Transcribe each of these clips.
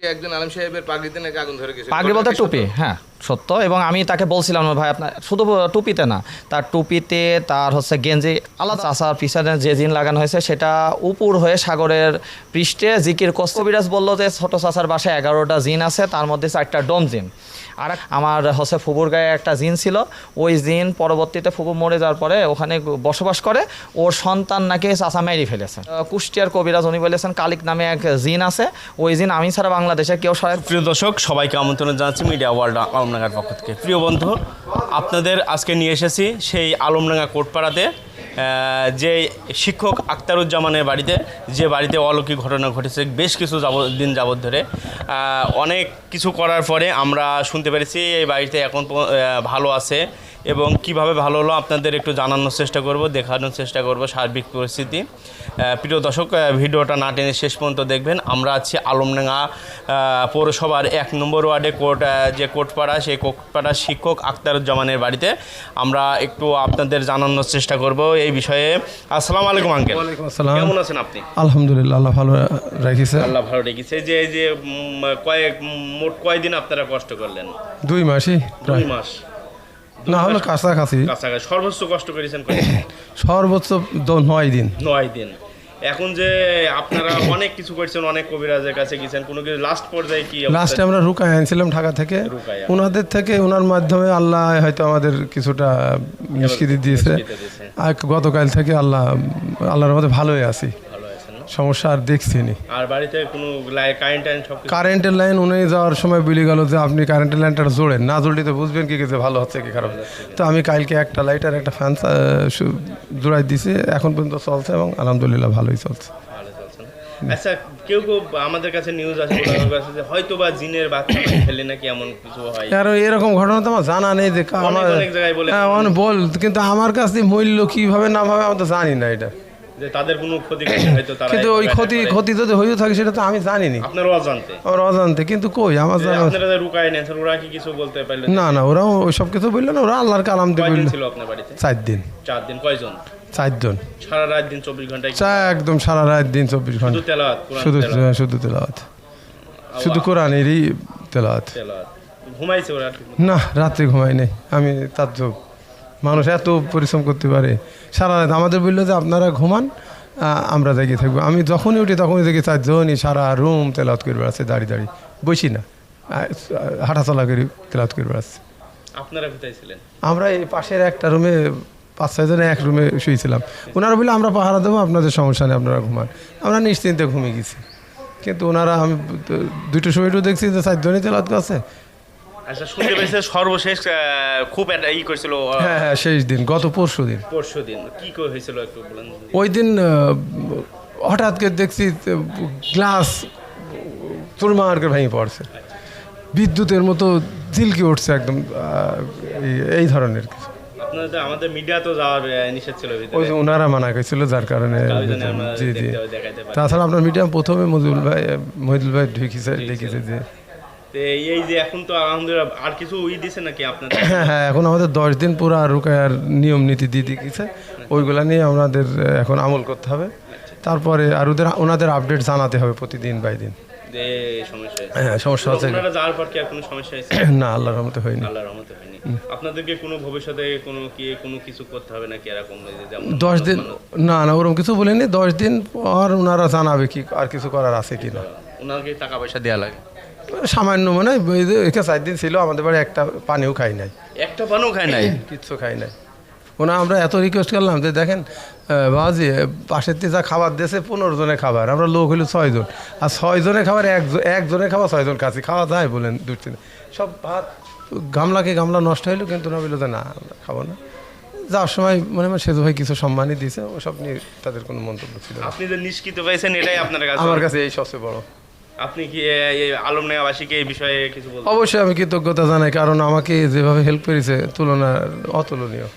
একজন আলম সাহেবের পাগড়িতে নাকি আগুন ধরে গেছে, পাগড়ি বলতে টুপি, হ্যাঁ সত্য। এবং আমি তাকে বলছিলাম ভাই আপনার শুধু টুপিতে না, তার টুপিতে তার গেঞ্জি আলাদা। চাষার পিছনে যে জিন লাগানো হয়েছে সেটা উপর হয়ে সাগরের পৃষ্ঠে জিকির করছে। কবিরাজ বললো যে ছোট চাষার বাসায় 11টা জিন আছে, তার মধ্যে 4টা ডোম জিন। আর আমার ফুবুর গায়ে একটা জিন ছিল, ওই জিন পরবর্তীতে ফুবু মরে যাওয়ার পরে ওখানে বসবাস করে, ওর সন্তান নাকি চাষা মেরে ফেলেছে। কুষ্টিয়ার কবিরাজ উনি বলেছেন কালিক নামে এক জিন আছে, ওই জিন আমি ছাড়া বাংলাদেশে কেউ সরাই। প্রিয় দর্শক, সবাইকে আমন্ত্রণ জানাচ্ছি মিডিয়া ওয়ার্ল্ড আলমডাঙ্গার পক্ষ থেকে। প্রিয় বন্ধু, আপনাদের আজকে নিয়ে এসেছি সেই আলমডাঙ্গা কোটপাড়াতে, যে শিক্ষক আখতারুজ্জামানের বাড়িতে, যে বাড়িতে অলৌকিক ঘটনা ঘটেছে বেশ কিছু দিন যাবৎ ধরে। অনেক কিছু করার পরে আমরা শুনতে পেরেছি এই বাড়িতে এখন ভালো আছে, এবং কিভাবে ভালো হলো আপনাদের একটু জানানোর চেষ্টা করব, দেখানোর চেষ্টা করব সার্বিক পরিস্থিতি। প্রিয় দর্শক, ভিডিওটা না টেনে শেষ পর্যন্ত দেখবেন। আমরা আছি আলমডাঙ্গা পৌরসভার 1 নম্বর ওয়ার্ডে যে কোটপাড়া, সেই কোটপাড়া শিক্ষক আখতারুজ্জামানের বাড়িতে আমরা একটু আপনাদের জানানোর চেষ্টা করব এই বিষয়ে। আসসালামু আলাইকুম আঙ্কেল। ওয়ালাইকুম আসসালাম। কেমন আছেন আপনি? আলহামদুলিল্লাহ, আল্লাহ ভালো রেখেছে। আল্লাহ ভালো রেখেছে। যে মোট কয়দিন আপনারা কষ্ট করলেন? 2 মাসই 2 মাস না হলো কাছাকাছি। সর্বোচ্চ কষ্ট করেছেন সর্বোচ্চ 9 দিন। 9 দিন। এখন যে আপনারা অনেক কিছু করছেন, অনেক কবিরাজের কাছে গেছেন, কোনো কিছু লাস্ট পর্যায়ে কি? লাস্টে আমরা রুকায় আনছিলাম ঢাকা থেকে, ওনাদের থেকে, ওনার মাধ্যমে আল্লাহ হয়তো আমাদের কিছুটা নিষ্কৃতি দিয়েছে। আর গতকাল থেকে আল্লাহর মধ্যে ভালোই আছি, সমস্যা আর দেখছি নি। আর বাড়িতে কোনো কারেন্টের লাইন উনি যাওয়ার সময় বলে গেল যে আপনি কারেন্টের লাইনটা জোড়েন, না জোড়লে তো বুঝবেন কি যে ভালো হচ্ছে কি খারাপ। তো আমি কালকে একটা লাইট আর একটা ফ্যান জোড়াই দিছি, এখন পর্যন্ত চলছে এবং আলহামদুলিল্লাহ ভালোই চলছে। আচ্ছা, কেউ আমাদের কাছে নিউজ আছে যে হয়তো বা জিনের বাচ্চা ফেলে নাকি এমন কিছু হয়। আর এরকম ঘটনা তো আমার জানা নেই যে বল, কিন্তু আমার কাছে মূল্য কিভাবে না ভাবে আমি তো জানি না এটা, যে তাদের কোনো ক্ষতি করছে হয়তো তারা। কিন্তু ওই ক্ষতি যদি হয়েও থাকে সেটা তো আমি জানি না। আপনারা অজান্তে? আমার অজান্তে, কিন্তু কই আমার জানা। আপনারা যে রুকায় নেন, ওরা কি কিছু বলতে পারলো? না ওরা ওই সব কিছু বললো না, ওরা আল্লাহর কালাম দিয়ে বললো। ছিল আপনার বাড়িতে? 4 দিন। 4 দিন। কয়জন? 4 জন। সারা রাত দিন 24 ঘন্টা? একদম সারা রাত দিন 24 ঘন্টা শুধু তেলাওয়াত? শুধু তেলাওয়াত, শুধু কোরআনেরই তেলাওয়াত। ঘুমাইছে ওরা? না, রাত্রে ঘুমাই নাই আমি। তাজ্জব, মানুষ এত পরিশ্রম করতে পারে সারা রাত। আমাদের বললো যে আপনারা ঘুমান, আমরা জেগে থাকবো। আমি যখনই উঠি তখনই দেখি 4 জনই সারা রুম তেলাওয়াত করে বেড়াচ্ছে, দাঁড়িয়ে বসি না, হাঁটাচলা করে তেলাওয়াত করে বেড়াচ্ছে। আপনারা কোথায় ছিলেন? আমরা এই পাশের একটা রুমে 5-6 জনে এক রুমে শুয়েছিলাম। ওনারা বললে আমরা পাহারা দেবো, আপনাদের সমস্যা নেই, আপনারা ঘুমান। আমরা নিশ্চিন্তে ঘুমিয়ে গেছি, কিন্তু ওনারা আমি 2টোর সময় দেখছি যে 4 জনই তেলাওয়াত করছে। আচ্ছা, শুনতে পেয়েছে সর্বশেষ খুব একটা করছিল? হ্যাঁ, শেষ দিন, গত পরশু দিন। কি হয়েছিল একটু বলেন। ওই দিন হঠাৎ করে দেখছি গ্লাস চুরমার করে ভেঙে পড়ছে, বিদ্যুতের মতো ঝিলকে উঠছে একদম, এই ধরনের কিছু। আপনাদের আমাদের মিডিয়া তো যাওয়ার নিষেধ ছিল, ওই যে ওনারা মানা করেছিল, যার কারণে। জি। তাছাড়া আপনার মিডিয়া প্রথমে মহিদুল ভাই লিখেছে যে এই যে এখন তো আলহামদুলিল্লাহ আর কিছু দিছে নাকি আপনাদের? হ্যাঁ, এখন আমাদের 10 দিন পুরো রুকায়ার নিয়ম নীতি দিয়ে দিয়েছে, ওইগুলা নিয়ে আমাদের এখন আমল করতে হবে। তারপরে আর ওনাদের আপডেট জানাতে হবে প্রতিদিন বাই দিন। সমস্যা হচ্ছে না, আল্লাহর রহমতে হয়নি। আপনাদেরকে কোনো ভবিষ্যতে কোনো কিছু করতে হবে নাকি এরকম? 10 দিন না ওরকম কিছু বলিনি। 10 দিন পর ওনারা জানাবে কি আর কিছু করার আছে কিনা। ওনাকে টাকা পয়সা দেওয়া লাগে সামান্য, মানে 4 দিন ছিল আমাদের বাড়ি, একটা পানিও খাই নাই। একটা পানিও খাই নাই? কিচ্ছু খাই নাই। আমরা এত রিকোয়েস্ট করলাম যে দেখেন বাবাজি, পাশের থেকে যা খাবার দিয়েছে 15 জনের খাবার, আমরা লোক হইলো 6 জন, আর 6 জনের খাবার একজনের খাবার 6 জন খাচ্ছি, খাওয়া যায় বলেন? সব ভাত গামলা নষ্ট হইলো, কিন্তু না বললো যে না আমরা খাবো না। যাওয়ার সময় মনে হয় সেজু ভাই কিছু সম্মানই দিয়েছে, ওসব নিয়ে তাদের কোনো মন্তব্য ছিল না। আপনি যে নিষ্কৃত পাইছেন এটাই আপনার কাছে? আমার কাছে এই সবচেয়ে বড়। আপনি কি আলমডাঙ্গাবাসীকে এই বিষয়ে কিছু বলবেন? অবশ্যই আমি কৃতজ্ঞতা জানাই, কারণ আমাকে যেভাবে হেল্প করেছে তুলনা অতুলনীয়।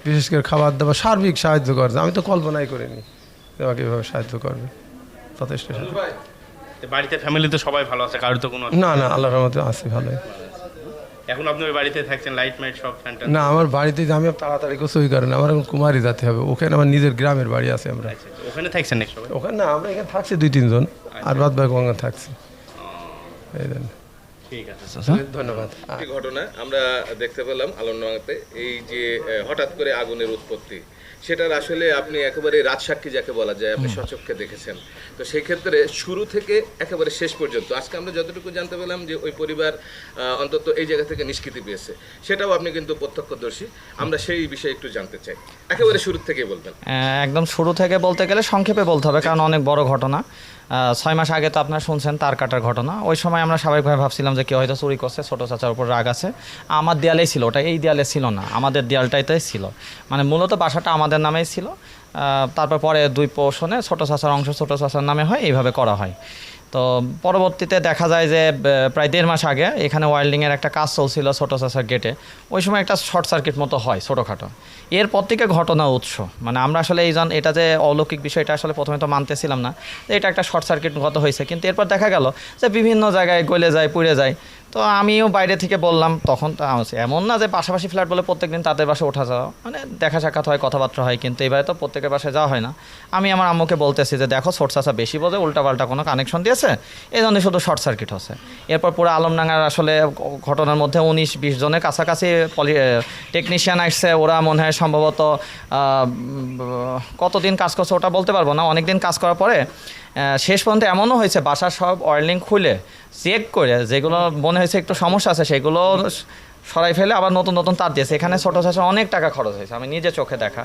বিশেষ করে খাবার দাবার সার্বিক সাহায্য করছে, আমি তো কল্পনাই করিনি আমাকে এভাবে সাহায্য করবে। যথেষ্ট। বাড়িতে ফ্যামিলিতে সবাই ভালো আছে? কারোর তো কোনো? না আল্লাহর রহমতে আছি ভালোই। এখন আপনি ওই বাড়িতে থাকছেন, লাইট মাইট সব ফ্যানটা? না, আমার বাড়িতে আমি তাড়াতাড়ি করছি, ওই কারণে আমার এখন কুমারী যেতে হবে। ওখানে আমার নিজের গ্রামের বাড়ি আছে। আমরা ওখানে থাকছেন নাকি সবাই? ওখানে না, আমরা এখানে থাকছি 2-3 জন, আর বাদ বাকি ওখানে থাকছি। এই জন্য ঠিক আছে ধন্যবাদ। একটি ঘটনা আমরা দেখতে পেলাম আলমডাঙ্গাতে, এই যে হঠাৎ করে আগুনের উৎপত্তি, সেটার আসলে আপনি একেবারে রাজসাক্ষী যাকে বলা যায়, আপনি স্বচক্ষে দেখেছেন। তো সেই ক্ষেত্রে শুরু থেকে একেবারে শেষ পর্যন্ত আজকে আমরা যতটুকু জানতে পেলাম যে ওই পরিবার অন্তত এই জায়গা থেকে নিষ্কৃতি পেয়েছে, সেটাও আপনি কিন্তু প্রত্যক্ষদর্শী। আমরা সেই বিষয়ে একটু জানতে চাই, একেবারে শুরু থেকেই বলবেন। একদম শুরু থেকে বলতে গেলে সংক্ষেপে বলতে হবে, কারণ অনেক বড় ঘটনা। 6 মাস আগে তো আপনারা শুনছেন তার কাটার ঘটনা। ওই সময় আমরা স্বাভাবিকভাবে ভাবছিলাম যে কেউ হয়তো চুরি করছে, ছোটো চাচার উপর রাগ আছে। আমার দেয়ালেই ছিল, ওটা এই দেয়ালে ছিল না, আমাদের দেয়ালটাইতেই ছিল। মানে মূলত বাসাটা আমাদের নামেই ছিল। তারপর পরে 2 পোর্শনে ছোটো চাচার অংশ ছোটো চাচার নামে হয়, এইভাবে করা হয়। তো পরবর্তীতে দেখা যায় যে প্রায় 1.5 মাস আগে এখানে ওয়েল্ডিংয়ের একটা কাজ চলছিল ছোটো চাচার গেটে। ওই সময় একটা শর্ট সার্কিট মতো হয় ছোটোখাটো। এরপর থেকে ঘটনা উৎস, মানে আমরা আসলে এটা যে অলৌকিক বিষয়, এটা আসলে প্রথমে তো মানতেছিলাম না যে এটা একটা শর্ট সার্কিট গত হয়েছে। কিন্তু এরপর দেখা গেল যে বিভিন্ন জায়গায় গলে যায়, পুড়ে যায়। তো আমিও বাইরে থেকে বললাম, তখন তো এমন না যে পাশাপাশি ফ্ল্যাট বলে প্রত্যেকদিন তাদের বাসায় ওঠা যাওয়া, মানে দেখা সাক্ষাৎ হয়, কথাবার্তা হয়, কিন্তু এবারে তো প্রত্যেকের বাসায় যাওয়া হয় না। আমি আমার আম্মুকে বলতেছি যে দেখো ছোট চাচা বেশি বোঝে, উল্টাপাল্টা কোনো কানেকশন দিয়েছে, এই জন্য শুধু শর্ট সার্কিট হচ্ছে। এরপর পুরো আলমডাঙ্গার আসলে ঘটনার মধ্যে 19-20 জনের কাছাকাছি টেকনিশিয়ান আসছে। ওরা মনে হয় সম্ভবত কতদিন কাজ করছে ওটা বলতে পারবো না, অনেক দিন কাজ করার পরে শেষ পর্যন্ত এমনও হয়েছে বাসার সব ওয়ার্লিং খুলে চেক করে যেগুলো মনে হয়েছে একটু সমস্যা আছে সেগুলো সরাই ফেলে আবার নতুন নতুন তার দিয়েছে। এখানে ছোটো চাষে অনেক টাকা খরচ হয়েছে, আমি নিজে চোখে দেখা।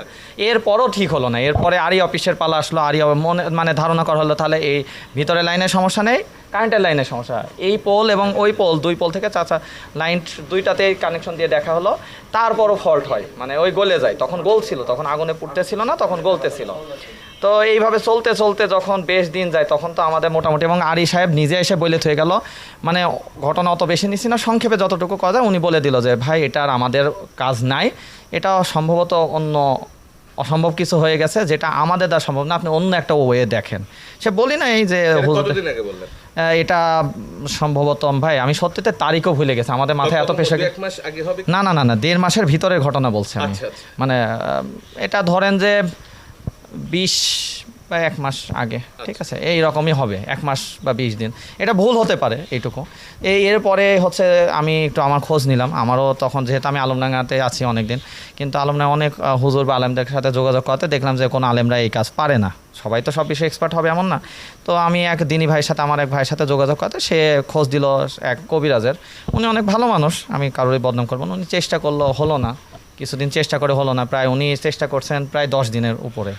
এরপরও ঠিক হলো না। এরপরে আরই অফিসের পালা আসলো, আরই মানে ধারণা করা হলো তাহলে এই ভিতরে লাইনের সমস্যা নেই, কারেন্টের লাইনের সমস্যা। এই পোল এবং ওই পোল, 2 পোল থেকে চাচা লাইন 2টাতেই কানেকশন দিয়ে দেখা হলো। তারপরও ফল্ট হয়, মানে ওই গলে যায়। তখন গলছিল, তখন আগুনে পুড়তেছিল না, তখন গলতেছিল। তো এইভাবে চলতে চলতে যখন বেশ দিন যায়, তখন তো আমাদের মোটামুটি, এবং আরি সাহেব নিজে এসে বলে থয়ে গেল, মানে ঘটনা অত বেশি নিচ্ছি না, সংক্ষেপে যতটুকু কথা উনি বলে দিল যে ভাই এটার আমাদের কাজ নাই, এটা সম্ভবত অন্য অসম্ভব কিছু হয়ে গেছে, যেটা আমাদের দ্বারা সম্ভব না, আপনি অন্য একটা ওয়ে দেখেন। সে বলি না এই যে কতদিন আগে বললেন এটা সম্ভবত, ভাই আমি সত্যিতে তারিখও ভুলে গেছি, আমাদের মাথায় এত পেশা। 1 মাস আগে হবে না না না না 1.5 মাসের ভিতরের ঘটনা বলছি আমি। আচ্ছা, আচ্ছা। মানে এটা ধরেন যে 20 বা 1 মাস আগে, ঠিক আছে, এই রকমই হবে, 1 মাস বা 20 দিন, এটা ভুল হতে পারে এইটুকু। এরপরে হচ্ছে আমি একটু আমার খোঁজ নিলাম। আমারও তখন যেহেতু আমি আলমডাঙ্গাতে আছি অনেক দিন, কিন্তু আলমডাঙ্গা অনেক হুজুর বা আলেমদের সাথে যোগাযোগ করতে দেখলাম যে কোনো আলেমরা এই কাজ পারে না, সবাই তো সব বিষয়ে এক্সপার্ট হবে এমন না। তো আমি এক দিনী ভাইয়ের সাথে, আমার এক ভাইয়ের সাথে যোগাযোগ করতে, সে খোঁজ দিল এক কবিরাজের। উনি অনেক ভালো মানুষ, আমি কারোরই বদনাম করবো না। উনি চেষ্টা করলো, হলো না, কিছুদিন চেষ্টা করে হলো না, প্রায় উনি চেষ্টা করছেন প্রায় 10 দিনের উপরে।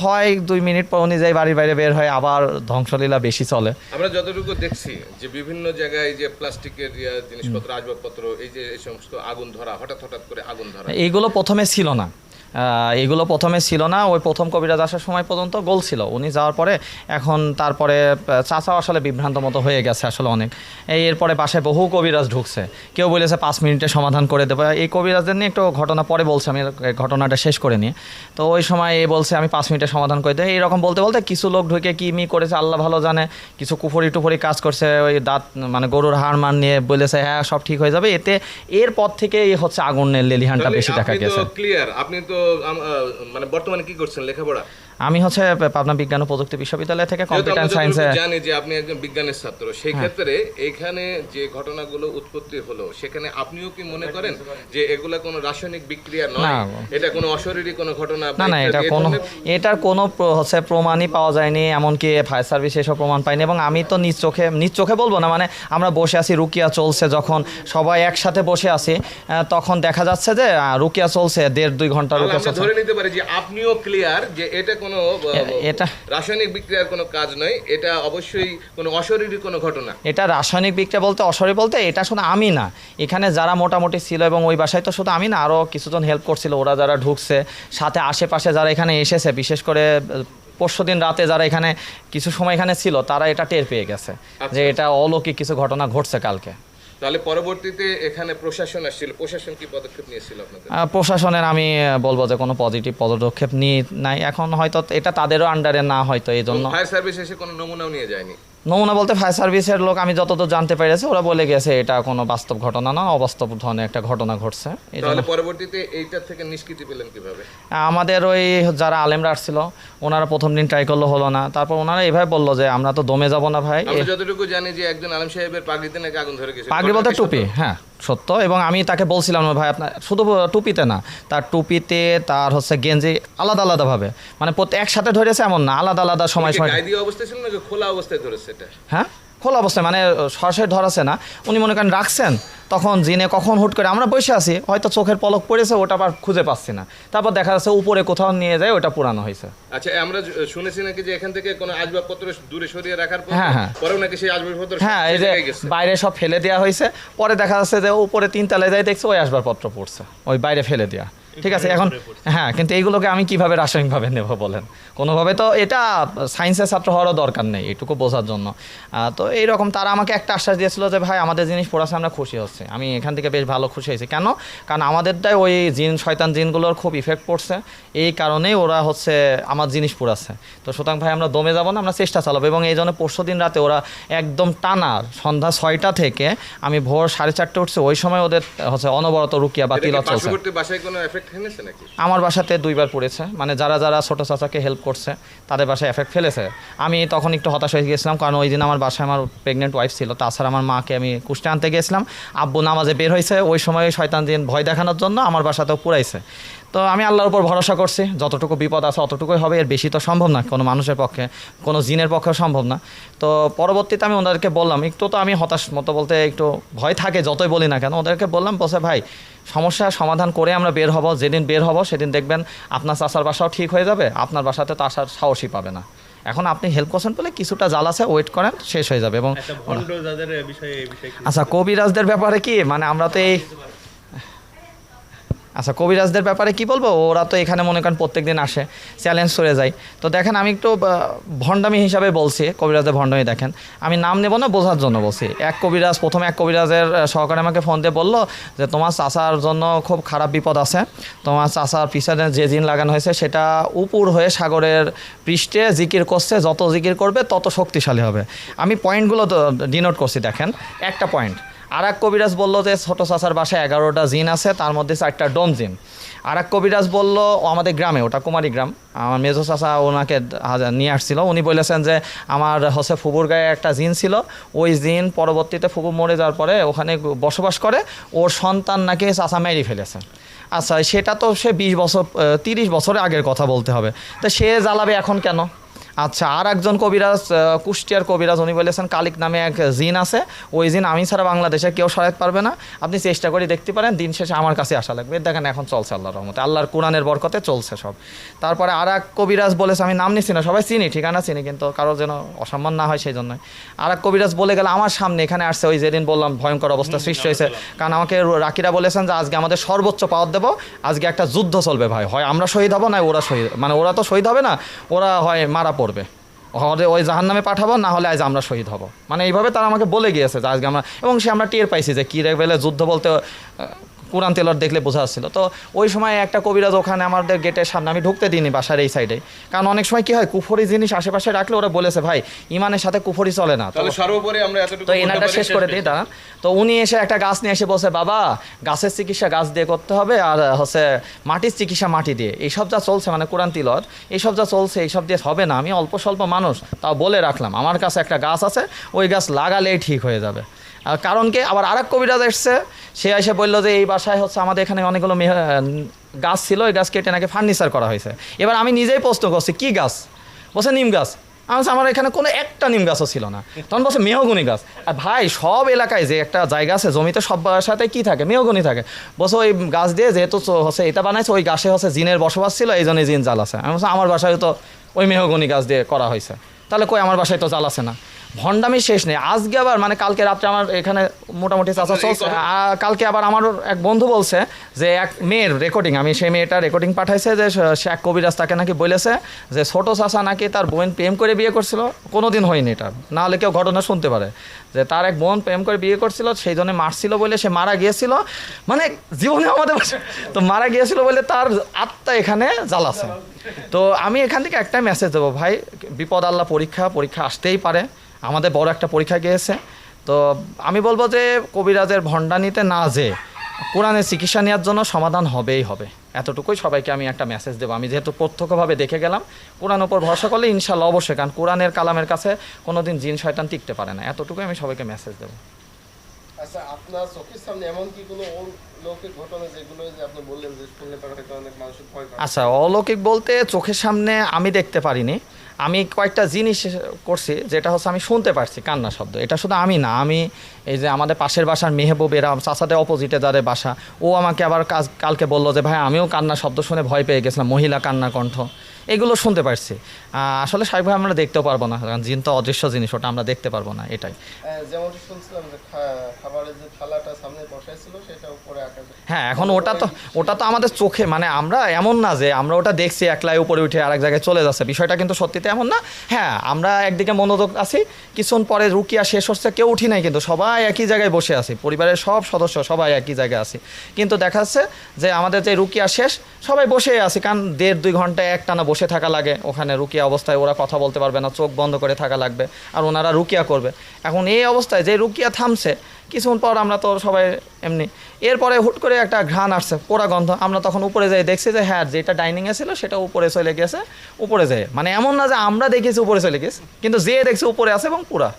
হয় 2 মিনিট পর উনি যাই বাড়ির বাইরে বের হয়, আবার ধ্বংসলীলা বেশি চলে। আমরা যতটুকু দেখছি যে বিভিন্ন জায়গায় যে প্লাস্টিকের জিনিসপত্র, আসবাবপত্র, এই যে এই সমস্ত আগুন ধরা, হঠাৎ হঠাৎ করে আগুন ধরা, এইগুলো প্রথমে ছিল না। ওই প্রথম কবিরাজ আসার সময় পর্যন্ত গোল ছিল। উনি যাওয়ার পরে এখন তারপরে চাচাও আসলে বিভ্রান্ত মতো হয়ে গেছে আসলে অনেক। এরপরে বাসায় বহু কবিরাজ ঢুকছে, কেউ বলেছে 5 মিনিটে সমাধান করে দেবো। এই কবিরাজদের নিয়ে একটু ঘটনা পরে বলছে, আমি ঘটনাটা শেষ করে নিয়ে। তো ওই সময় বলছে আমি 5 মিনিটে সমাধান করে দেবো, এইরকম বলতে বলতে কিছু লোক ঢুকে কি করেছে আল্লাহ ভালো জানে, কিছু কুফরি টুফরি কাজ করছে, ওই দাঁত মানে গরুর হাড় মান নিয়ে বলেছে হ্যাঁ সব ঠিক হয়ে যাবে। এরপর থেকে হচ্ছে আগুনের লেলিহানটা বেশি দেখা গেছে। ক্লিয়ার। আপনি তো মানে বর্তমানে কি করছেন, লেখাপড়া? আমি হচ্ছে পাবনা বিজ্ঞান ও প্রযুক্তি বিশ্ববিদ্যালয় থেকে কম্পিউটার সায়েন্সে। জানি যে আপনি একজন বিজ্ঞানের ছাত্র, সেই ক্ষেত্রে এখানে যে ঘটনাগুলো উৎপত্তি হলো, সেখানে আপনিও কি মনে করেন যে এগুলা কোনো রাসায়নিক বিক্রিয়া নয়, এটা কোনো অশরীরী কোনো ঘটনা? না না, এটার কোনো হচ্ছে প্রমাণই পাওয়া যায়নি, এমনকি ফায়ার সার্ভিস এসব প্রমাণ পায়নি। এবং আমি তো নিজ চোখে বলবো না, মানে আমরা বসে আছি, রুকিয়া চলছে, যখন সবাই একসাথে বসে আছি তখন দেখা যাচ্ছে যে রুকিয়া চলছে 1.5-2 ঘন্টা রুকিয়া চলছে। ধরে নিতে পারি যে আপনিও ক্লিয়ার যে এটা কোনো রাসায়নিক বিক্রিয়ার কোনো কাজ নয়, এটা অবশ্যই কোনো অশরীরী কোনো ঘটনা। এটা রাসায়নিক বিক্রিয়া বলতে, অশরীরী বলতে, এটা শুধু আমি না, এখানে যারা মোটামুটি ছিল, এবং ওই বাসায় তো শুধু আমি না, আরও কিছুজন হেল্প করছিল, ওরা যারা ঢুকছে, সাথে আশেপাশে যারা এখানে এসেছে, বিশেষ করে পরশুদিন রাতে যারা এখানে কিছু সময় এখানে ছিল, তারা এটা টের পেয়ে গেছে যে এটা অলৌকিক কিছু ঘটনা ঘটছে কালকে। তাহলে পরবর্তীতে এখানে প্রশাসন আসছিল, প্রশাসন কি পদক্ষেপ নিয়েছিল আপনাদের? প্রশাসনের আমি বলবো যে কোনো পজিটিভ পদক্ষেপ নিয়ে নাই। এখন হয়তো এটা তাদেরও আন্ডারে না, হয়তো এই জন্য ফায়ার সার্ভিস এসে কোনো নমুনাও নিয়ে যায়নি। নমুনা বলতে ফায়ার সার্ভিসের লোক আমি যতদূর জানতে পেরেছি ওরা বলে গেছে এটা কোনো বাস্তব ঘটনা না, অবাস্তব ধরনের একটা ঘটনা ঘটছে। এই জন্য তাহলে পরবর্তীতে এইটার থেকে নিষ্কৃতি পেলেন কিভাবে? আমাদের ওই যারা আলেমরা আসছিল ওনারা প্রথম দিন ট্রাই করলো, হলো না। তারপর ওনারা এভাবে বললো যে আমরা তো দমে যাব না ভাই। আমরা যতটুকু জানি যে একজন আলেম সাহেবের পাগড়িতে নাকি আগুন ধরে গেছে। পাগড়ি বলতে টুপি, হ্যাঁ সত্য। এবং আমি তাকে বলছিলাম ভাই আপনার শুধু টুপিতে না, তার টুপিতে তার হচ্ছে গেঞ্জি আলাদা আলাদাভাবে, মানে একসাথে ধরেছে এমন না, আলাদা আলাদা সময় সময়। গায়ে দিয়ে অবস্থায় ছিল নাকি খোলা অবস্থায় ধরেছে এটা? হ্যাঁ খোলা অবস্থায়, মানে সরাসরি ধরাছে না, উনি মনে করেন রাখছেন। তখন জিনে কখন হুট করে আমরা বসে আছি, হয়তো চোখের পলক পড়েছে, ওটা আবার খুঁজে পাচ্ছি না। তারপর দেখা যাচ্ছে উপরে কোথাও নিয়ে যায়, ওটা পুরানো হয়েছে। আচ্ছা, আমরা শুনেছি নাকি যে এখান থেকে কোনো আসবাবপত্র দূরে সরিয়ে রাখার পর হ্যাঁ। পরেও নাকি সেই আসবাবপত্র হ্যাঁ, এই যে বাইরে সব ফেলে দেওয়া হয়েছে, পরে দেখা যাচ্ছে যে উপরে 3 তলায় যায় দেখছে ওই আসবাবপত্র পড়ছে, ওই বাইরে ফেলে দেওয়া। ঠিক আছে, এখন হ্যাঁ, কিন্তু এইগুলোকে আমি কিভাবে রাসায়নিকভাবে নেব বলেন? কোনোভাবে তো এটা সায়েন্সের ছাত্র হওয়ারও দরকার নেই এটুকু বোঝার জন্য। তো এইরকম তারা আমাকে একটা আশ্বাস দিয়েছিল যে ভাই আমাদের জিনিস পড়াছে আমরা খুশি হচ্ছে। আমি এখান থেকে বেশ ভালো খুশি হয়েছি। কেন? কারণ আমাদেরটাই ওই জিন শয়তান জিনগুলোর খুব ইফেক্ট পড়ছে, এই কারণেই ওরা হচ্ছে আমার জিনিস পুরাচ্ছে। তো সুতরাং ভাই আমরা দমে যাব না, আমরা চেষ্টা চালাবো। এবং এই জন্য পরশুদিন রাতে ওরা একদম টানা সন্ধ্যা 6টা থেকে আমি ভোর 4:30 উঠছে, ওই সময় ওদের হচ্ছে অনবরত রুকিয়া বা তিলাওয়াত চলছে। বাসায় কোনো এফেক্ট হয়েছে নাকি? আমার বাসাতে 2বার পড়েছে, মানে যারা যারা ছোট চাচাকে হেল্প করছে তাদের বাসায় এফেক্ট ফেলেছে। আমি তখন একটু হতাশ হয়ে গেছিলাম, কারণ ওই দিন আমার বাসায় আমার প্রেগনেন্ট ওয়াইফ ছিল। তাছাড়া আমার মাকে আমি কুষ্টে আনতে গেছিলাম, আব্বু নামাজে বের হয়েছে, ওই সময় শয়তান দিন ভয় দেখানোর জন্য আমার বাসাতেও পুরাইছে। তো আমি আল্লাহর উপর ভরসা করছি, যতটুকু বিপদ আছে অতটুকুই হবে, এর বেশি তো সম্ভব না কোনো মানুষের পক্ষে, কোনো জিনের পক্ষেও সম্ভব না। তো পরবর্তীতে আমি ওদেরকে বললাম, একটু তো আমি হতাশ মতো বলতে একটু ভয় থাকে যতই বলি না কেন, ওদেরকে বললাম বসে ভাই সমস্যার সমাধান করে আমরা বের হব। যেদিন বের হব সেদিন দেখবেন আপনার চাচার বাসাও ঠিক হয়ে যাবে, আপনার বাসাতে তো আসার সাহসই পাবে না। এখন আপনি হেল্প করছেন বলে কিছুটা জাল আছে, ওয়েট করেন, শেষ হয়ে যাবে। এবং আচ্ছা কবিরাজদের ব্যাপারে কি, মানে আমরা তো এই আচ্ছা কবিরাজদের ব্যাপারে কি বলবো, ওরা তো এখানে মনে করেন প্রত্যেক দিন আসে, চ্যালেঞ্জ করে যায়। তো দেখেন আমি একটু ভণ্ডামি হিসাবে বলছি, কবিরাজদের ভণ্ডামি দেখেন, আমি নাম নেব না বোঝার জন্য বলছি। প্রথমে এক কবিরাজের সহকারে আমাকে ফোন দিয়ে বললো যে তোমার চাচার জন্য খুব খারাপ বিপদ আছে, তোমার চাচার পিছনে যে জিন লাগানো হয়েছে সেটা উপুর হয়ে সাগরের পৃষ্ঠে জিকির করছে, যত জিকির করবে তত শক্তিশালী হবে। আমি পয়েন্টগুলো ডিনোট করছি, দেখেন একটা পয়েন্ট। আর এক কবিরাজ বললো যে ছোটো চাচার বাসায় 11টা জিন আছে, তার মধ্যে 4টা ডোম জিন। আর এক কবিরাজ বললো আমাদের গ্রামে, ওটা কুমারী গ্রাম, আমার মেজো চাচা ওনাকে নিয়ে আসছিল, উনি বলেছেন যে আমার হচ্ছে ফুবুর গায়ে একটা জিন ছিল, ওই জিন পরবর্তীতে ফুবু মরে যাওয়ার পরে ওখানে বসবাস করে, ওর সন্তান নাকি চাচা মেরে ফেলেছে। আচ্ছা সেটা তো সে 20 বছর 30 বছরের আগের কথা বলতে হবে, তো সে জ্বালাবে এখন কেন? আচ্ছা আর একজন কবিরাজ, কুষ্টিয়ার কবিরাজ, উনি বলেছেন কালিক নামে এক জিন আছে, ওই জিন আমি ছাড়া বাংলাদেশে কেউ সরাতে পারবে না, আপনি চেষ্টা করে দেখতে পারেন, দিন শেষে আমার কাছে আসা লাগবে। দেখেন এখন চলছে আল্লাহর রহমতে, আল্লাহর কোরআনের বরকতে চলছে সব। তারপরে আর এক কবিরাজ বলেছে, আমি নাম নিচ্ছি না, সবাই চিনি, ঠিকানা চিনি, কিন্তু কারোর যেন অসম্মান না হয় সেই জন্যই। আর এক কবিরাজ বলে গেল আমার সামনে এখানে আসছে, ওই যেদিন বললাম ভয়ঙ্কর অবস্থা সৃষ্টি হয়েছে, কারণ আমাকে রাকিরা বলেছেন যে আজকে আমাদের সর্বোচ্চ পাওয়ার দেবো, আজকে একটা যুদ্ধ চলবে ভাই, হয় আমরা শহীদ হবো না ওরা শহীদ, মানে ওরা তো শহীদ হবে না, ওরা হয় মারা পড়বে, ওই জাহান নামে পাঠাবো, না হলে আজ আমরা শহীদ হব, মানে এইভাবে তারা আমাকে বলে গিয়েছে যে আজকে আমরা, এবং সে আমরা টের পাইছি যে কী লেভেলে যুদ্ধ বলতে কোরআন তেলাওয়াত দেখলে বোঝা যাচ্ছিল। তো ওই সময় একটা কবিরাজ ওখানে আমাদের গেটের সামনে, আমি ঢুকতে দিইনি বাসার এই সাইডে, কারণ অনেক সময় কি হয় কুফরি জিনিস আশেপাশে রাখলে ওরা বলেছে ভাই ইমানের সাথে কুফরি চলে না। সর্বোপরি আমরা এতটুকু তো এনাটা শেষ করে দিই দাঁড়ান। তো উনি এসে একটা গাছ নিয়ে এসে বলছে বাবা গাছের চিকিৎসা গাছ দিয়ে করতে হবে, আর হচ্ছে মাটির চিকিৎসা মাটি দিয়ে, এইসব যা চলছে মানে কোরআন তিলাওয়াত এইসব যা চলছে এইসব দিয়ে হবে না। আমি অল্প স্বল্প মানুষ, তাও বলে রাখলাম আমার কাছে একটা গাছ আছে, ওই গাছ লাগালেই ঠিক হয়ে যাবে। কারণ কি আবার আরেক কবিরাজ এসছে, সে এসে বললো যে এই বাসায় হচ্ছে আমাদের এখানে অনেকগুলো গাছ ছিল, ওই গাছ কেটে নাকি ফার্নিচার করা হয়েছে। এবার আমি নিজেই প্রশ্ন করছি কি গাছ, বলছে নিম গাছ। আমার এখানে কোনো একটা নিম গাছও ছিল না, তখন বলছে মেহগনি গাছ। আর ভাই সব এলাকায় যে একটা জায়গা আছে জমিতে সব সাথে কি থাকে, মেহগনি থাকে। বলছে ওই গাছ দিয়ে যেহেতু হচ্ছে এটা বানাইছে, ওই গাছে হচ্ছে জিনের বসবাস ছিল, এই জন্য জিন জাল আছে। আমি বলছি আমার বাসায় তো ওই মেহগনি গাছ দিয়ে করা হয়েছে, তাহলে কই আমার বাসায় তো জাল আছে না। ভণ্ডামি শেষ নেই। আজকে আবার মানে কালকে রাত্রে আমার এখানে মোটামুটি চাচা চলছে, কালকে আবার আমার এক বন্ধু বলছে যে এক মেয়ের রেকর্ডিং, আমি সেই মেয়েটা রেকর্ডিং পাঠাইছে যে সে এক কবিরাজ তাকে নাকি বলেছে যে ছোট চাচা নাকি তার বোন প্রেম করে বিয়ে করছিল, কোনোদিন হয়নি এটা, না হলে কেউ ঘটনা শুনতে পারে, যে তার এক বোন প্রেম করে বিয়ে করছিল, সেই জন্য মারছিল বলে সে মারা গিয়েছিল, মানে জীবনে আমাদের তো মারা গিয়েছিল বলে তার আত্মা এখানে জ্বালাছে। তো আমি এখান থেকে একটা মেসেজ দেবো, ভাই বিপদ আল্লাহ পরীক্ষা আসতেই পারে, আমাদের বড় একটা পরীক্ষা গিয়েছে। তো আমি বলবো যে কবিরাজের ভণ্ডানিতে না যে কোরআনের চিকিৎসা নেওয়ার জন্য সমাধান হবেই হবে, এতটুকুই সবাইকে আমি একটা মেসেজ দেবো। আমি যেহেতু প্রত্যক্ষভাবে দেখে গেলাম, কোরআন উপর ভরসা করলে ইনশাল্লাহ অবশ্যই, কারণ কোরআনের কালামের কাছে কোনোদিন জিন শয়তান টিকতে পারে না, এতটুকুই আমি সবাইকে মেসেজ দেবো। আচ্ছা, আপনার চোখের সামনে এমন কি কোনো অলৌকিক ঘটনা যেগুলো যে আপনি বললেন যে শুনলে পরে হয়তো অনেক মানুষের ভয় পায়? আচ্ছা, অলৌকিক বলতে চোখের সামনে আমি দেখতে পারিনি, আমি কয়েকটা জিনিস করছি, যেটা হচ্ছে আমি শুনতে পারছি কান্না শব্দ। এটা শুধু আমি না, আমি এই যে আমাদের পাশের বাসার মেহবুব, এরা চাচাদের অপোজিটে যাদের বাসা, ও আমাকে আবার কালকে বললো যে ভাই আমিও কান্না শব্দ শুনে ভয় পেয়ে গেছিলাম, মহিলা কান্না কণ্ঠ, এগুলো শুনতে পারছি। আসলে স্বাভাবিকভাবে আমরা দেখতেও পারবো না, কারণ জিন তো অদৃশ্য জিনিস, ওটা আমরা দেখতে পারবো না, এটাই। যেমনটা শুনছিলাম যে খাবারের যে থালাটা সামনে বসাইছিল সেটা উপরে আকাশে। হ্যাঁ, এখন ওটা তো আমাদের চোখে, মানে আমরা এমন না যে আমরা ওটা দেখছি একলাই উপরে উঠে আরেক জায়গায় চলে যাচ্ছে, বিষয়টা কিন্তু সত্যিতে এমন না। হ্যাঁ, আমরা একদিকে মনোযোগ আছি, কিছুক্ষণ পরে রুকিয়া শেষ হচ্ছে, কেউ উঠি নাই, কিন্তু সবাই একই জায়গায় বসে আছি, পরিবারের সব সদস্য সবাই একই জায়গায় আছি, কিন্তু দেখা যাচ্ছে যে আমাদের যে রুকিয়া শেষ সবাই বসে আছি, কারণ 1.5-2 ঘন্টা একটানা বসে থাকা লাগে ওখানে রুকিয়া অবস্থায়, ওরা কথা বলতে পারবে না, চোখ বন্ধ করে থাকা লাগবে, আর ওনারা রুকিয়া করবে। এখন এই অবস্থায় যে রুকিয়া থামছে, কিছুক্ষণ পর আমরা তো সবাই এমনি, এরপরে হুট করে একটা ঘ্রাণ আসছে, পোড়া গন্ধ, আমরা তখন উপরে যাই দেখছি যে হ্যাঁ যেটা ডাইনিংয়ে ছিল সেটা উপরে চলে গেছে, উপরে যায়, মানে এমন না যে আমরা দেখেছি উপরে চলে গেছে, কিন্তু যে দেখছি উপরে আছে এবং পুরা,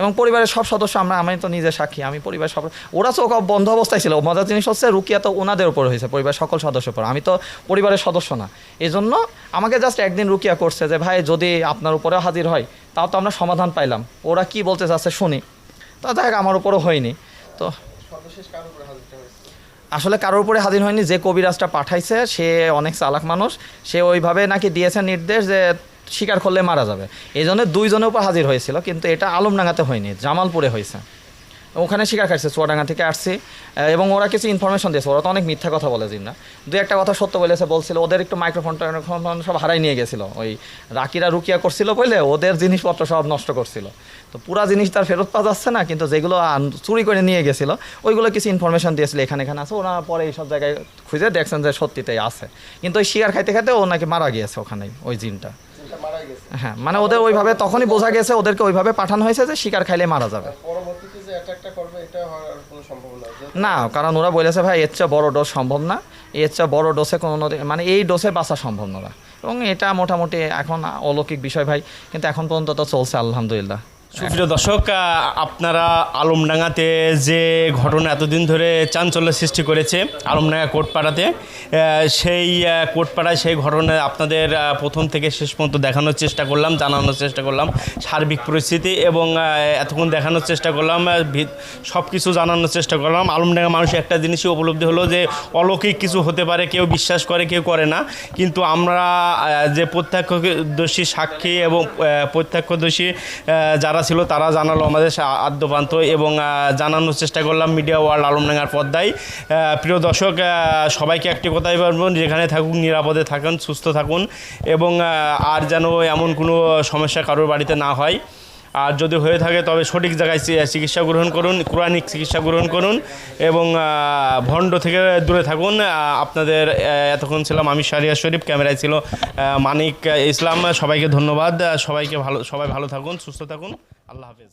এবং পরিবারের সব সদস্য, আমি তো নিজে সাক্ষী, আমি পরিবারের সব, ওরা চোখ বন্ধ অবস্থায় ছিল। মজার জিনিস হচ্ছে রুকিয়া তো ওনাদের উপর হয়েছে, পরিবারের সকল সদস্যের উপর, আমি তো পরিবারের সদস্য না, এই জন্য আমাকে জাস্ট একদিন রুকিয়া করছে যে ভাই যদি আপনার উপরেও হাজির হয় তাও তো আমরা সমাধান পাইলাম, ওরা কি বলতে চাচ্ছে শুনি, তা দেখ আমার উপরও হয়নি। তো সর্বশেষ কার উপরে হাজিরটা হয়েছে? আসলে কারোর উপরে হাজির হয়নি, যে কবিরাজটা পাঠাইছে সে অনেক চালাক মানুষ, সে ওইভাবে নাকি দিয়েছে নির্দেশ যে শিকার করলে মারা যাবে, এই জন্য 2 জনের উপর হাজির হয়েছিল, কিন্তু এটা আলমডাঙ্গাতে হয়নি, জামালপুরে হয়েছে, ওখানে শিকার খাইছে, চুয়াডাঙ্গা থেকে আসছি, এবং ওরা কিছু ইনফরমেশন দিয়েছে, ওরা তো অনেক মিথ্যা কথা বলে জিনরা, 2-1টা কথা সত্য বলছিল, ওদের একটু মাইক্রোফোন সব হারাই নিয়ে গেছিলো, ওই রাকিরা রুকিয়া করছিল বলে ওদের জিনিসপত্র সব নষ্ট করছিল, তো পুরা জিনিস তার ফেরত পাওয়া যাচ্ছে না, কিন্তু যেগুলো চুরি করে নিয়ে গেছিলো ওইগুলো কিছু ইনফরমেশন দিয়েছিল এখানে আছে, ওরা পরে এইসব জায়গায় খুঁজে দেখছেন যে সত্যিতেই আছে, কিন্তু ওই শিকার খাইতে খাইতে ও নাকি মারা গিয়েছে ওখানেই ওই জিনটা। মারা গেছে? হ্যাঁ, মানে ওদের ওইভাবে তখনই বোঝা গেছে, ওদেরকে ওইভাবে পাঠানো হয়েছে যে শিকার খাইলে মারা যাবে। পরবর্তীতে যে অ্যাটাকটা করবে এটা হওয়ার কোনো সম্ভাবনা না, কারণ ওরা বলেছে ভাই এর চেয়ে বড় ডোজ সম্ভব না, এর চেয়ে বড় ডোসে কোনো, মানে এই ডোসে বাঁচা সম্ভব না, এবং এটা মোটামুটি এখন অলৌকিক বিষয় ভাই, কিন্তু এখন পর্যন্ত তো চলছে আলহামদুলিল্লাহ। সুপ্রিয় দর্শক, আপনারা আলমডাঙ্গাতে যে ঘটনা এতদিন ধরে চাঞ্চল্য সৃষ্টি করেছে আলমডাঙ্গা কোটপাড়াতে, সেই কোটপাড়ায় সেই ঘটনা আপনাদের প্রথম থেকে শেষ পর্যন্ত দেখানোর চেষ্টা করলাম, জানানোর চেষ্টা করলাম সার্বিক পরিস্থিতি, এবং এতক্ষণ দেখানোর চেষ্টা করলাম, সব কিছু জানানোর চেষ্টা করলাম। আলমডাঙ্গা মানুষের একটা জিনিসই উপলব্ধি হলো যে অলৌকিক কিছু হতে পারে, কেউ বিশ্বাস করে কেউ করে না, কিন্তু আমরা যে প্রত্যক্ষদর্শী সাক্ষী এবং প্রত্যক্ষদর্শী যারা ছিল তারা জানালো আমাদের আদ্যপান্ত, এবং জানানোর চেষ্টা করলাম মিডিয়া ওয়ার্ল্ড আলমডাঙ্গার পর্দায়। প্রিয় দর্শক, সবাইকে একটি কথাই বলবো, যেখানে থাকুন নিরাপদে থাকুন, সুস্থ থাকুন, এবং আর যেন এমন কোনো সমস্যা কারোর বাড়িতে না হয়, আর যদি হয়ে থাকে তবে সঠিক জায়গায় চিকিৎসা গ্রহণ করুন, কোরআনিক চিকিৎসা গ্রহণ করুন, এবং ভণ্ড থেকে দূরে থাকুন। আপনাদের এতক্ষণ ছিলাম আমি শাহরিয়ার শরীফ, ক্যামেরায় ছিল মানিক ইসলাম। সবাইকে ধন্যবাদ, সবাই ভালো থাকুন, সুস্থ থাকুন, আল্লাহ হাফেজ।